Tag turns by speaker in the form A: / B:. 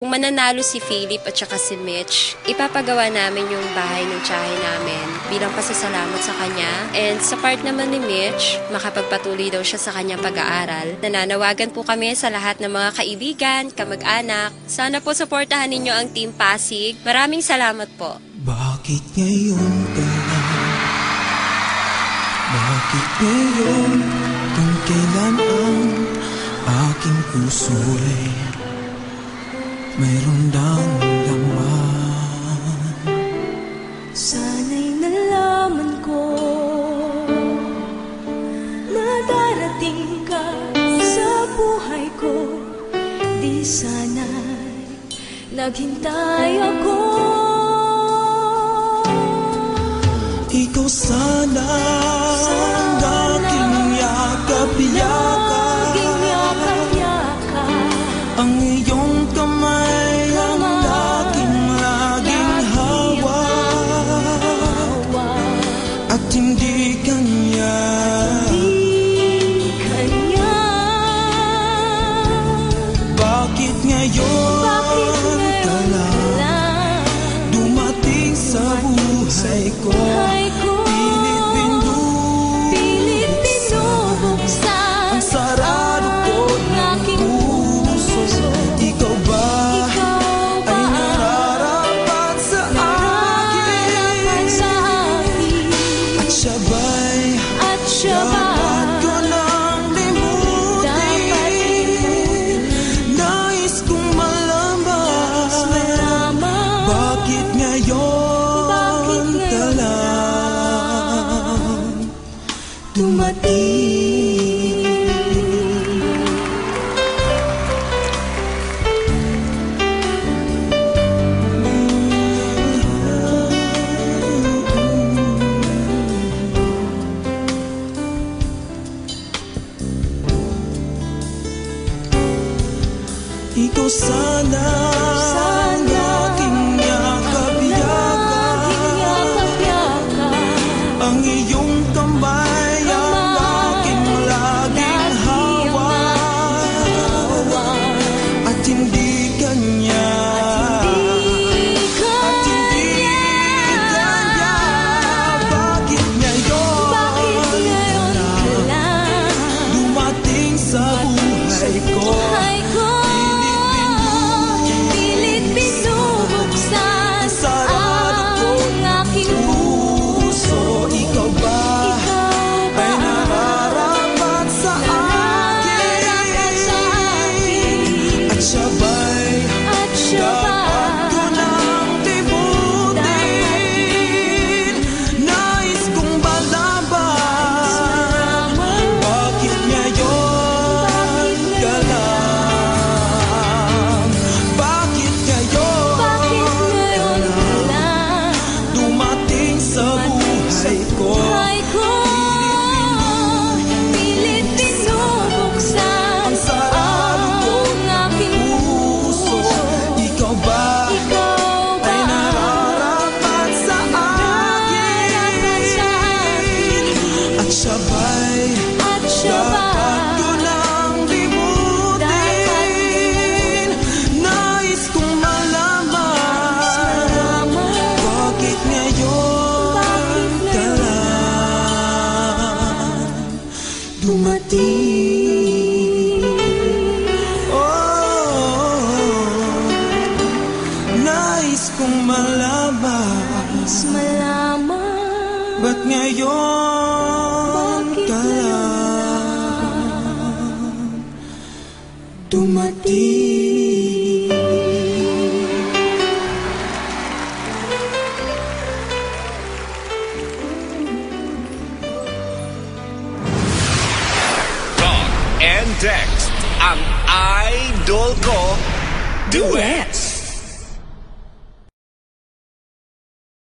A: Kung mananalo si Philip at saka si Mitch, ipapagawa namin yung bahay ng tiyahin namin bilang pasasalamat sa kanya. And sa part naman ni Mitch, makapagpatuloy daw siya sa kanyang pag-aaral. Nananawagan po kami sa lahat ng mga kaibigan, kamag-anak. Sana po suportahan ninyo ang Team Pasig. Maraming salamat po.
B: Bakit ngayon ka lang? Bakit ngayon kung kailan ang aking puso'y mayroon lang laman?
C: Sana'y nalaman ko na darating ka sa buhay ko. Di sana'y naghintay ako.
B: Ikaw sana ang aking yakap-yakap, ang iyong kamay ang laging hawak, at hindi kanya bakit ngayon ka lang dumating sa buhay ko? Ikaw sana ang aking yakap-yakap, ang iyong kamay ang aking laging hawak, at hindi kanya bakit ngayon ka lang dumating sa buhay ko? Nais kong malaman, ba't ngayon ka lang dumating?
D: Talk and text ang idol ko duets.